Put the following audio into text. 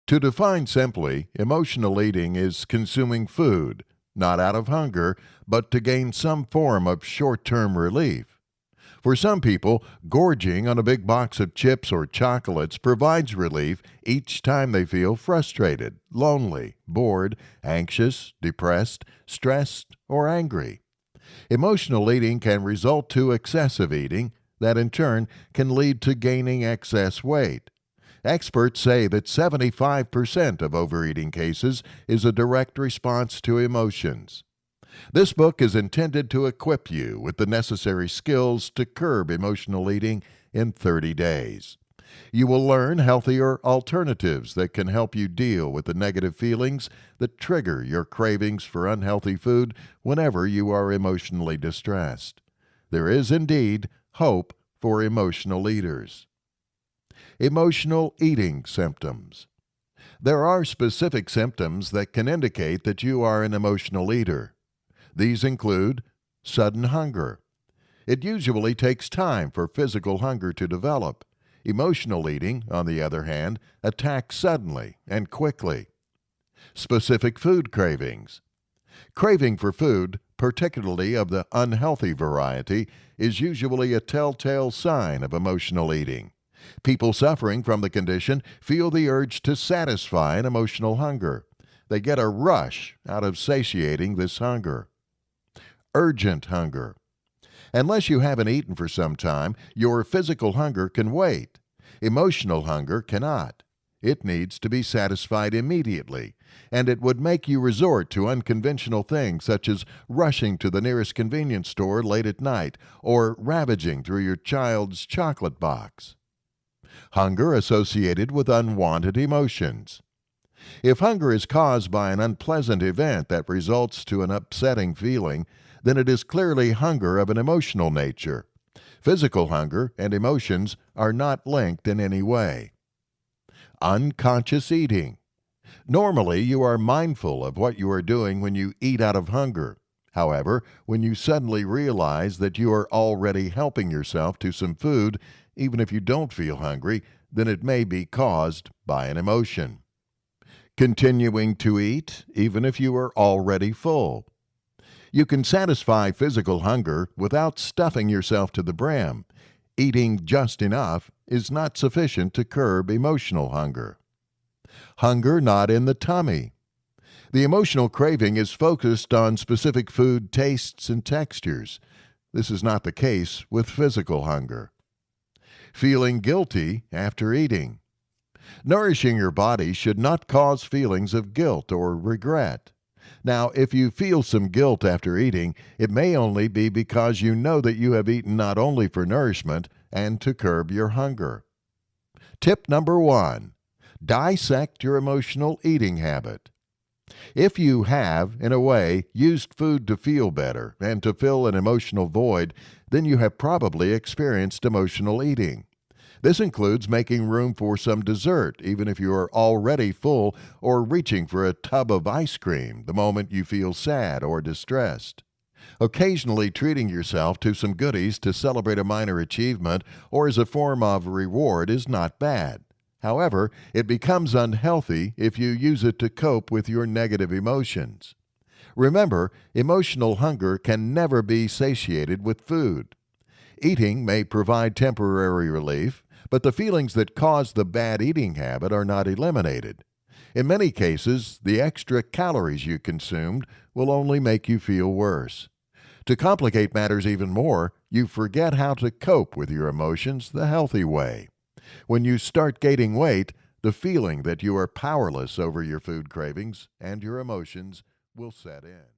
To define simply, emotional eating is consuming food, not out of hunger, but to gain some form of short-term relief. For some people, gorging on a big box of chips or chocolates provides relief each time they feel frustrated, lonely, bored, anxious, depressed, stressed, or angry. Emotional eating can result to excessive eating, that in turn can lead to gaining excess weight. Experts say that 75% of overeating cases is a direct response to emotions. This book is intended to equip you with the necessary skills to curb emotional eating in 30 days. You will learn healthier alternatives that can help you deal with the negative feelings that trigger your cravings for unhealthy food whenever you are emotionally distressed. There is indeed hope for emotional eaters. Emotional eating symptoms. There are specific symptoms that can indicate that you are an emotional eater. These include sudden hunger. It usually takes time for physical hunger to develop. Emotional eating, on the other hand, attacks suddenly and quickly. Specific food cravings. Craving for food, particularly of the unhealthy variety, is usually a telltale sign of emotional eating. People suffering from the condition feel the urge to satisfy an emotional hunger. They get a rush out of satiating this hunger. Urgent hunger. Unless you haven't eaten for some time, your physical hunger can wait. Emotional hunger cannot. It needs to be satisfied immediately, and it would make you resort to unconventional things such as rushing to the nearest convenience store late at night or ravaging through your child's chocolate box. Hunger associated with unwanted emotions. If hunger is caused by an unpleasant event that results to an upsetting feeling, then it is clearly hunger of an emotional nature. Physical hunger and emotions are not linked in any way. Unconscious eating. Normally, you are mindful of what you are doing when you eat out of hunger. However, when you suddenly realize that you are already helping yourself to some food, even if you don't feel hungry, then it may be caused by an emotion. Continuing to eat, even if you are already full. You can satisfy physical hunger without stuffing yourself to the brim. Eating just enough is not sufficient to curb emotional hunger. Hunger not in the tummy. The emotional craving is focused on specific food tastes and textures. This is not the case with physical hunger. Feeling guilty after eating. Nourishing your body should not cause feelings of guilt or regret. Now, if you feel some guilt after eating, it may only be because you know that you have eaten not only for nourishment and to curb your hunger. Tip number 1. Dissect your emotional eating habit. If you have, in a way, used food to feel better and to fill an emotional void, then you have probably experienced emotional eating. This includes making room for some dessert, even if you are already full, or reaching for a tub of ice cream the moment you feel sad or distressed. Occasionally treating yourself to some goodies to celebrate a minor achievement or as a form of reward is not bad. However, it becomes unhealthy if you use it to cope with your negative emotions. Remember, emotional hunger can never be satiated with food. Eating may provide temporary relief, but the feelings that cause the bad eating habit are not eliminated. In many cases, the extra calories you consumed will only make you feel worse. To complicate matters even more, you forget how to cope with your emotions the healthy way. When you start gaining weight, the feeling that you are powerless over your food cravings and your emotions will set in.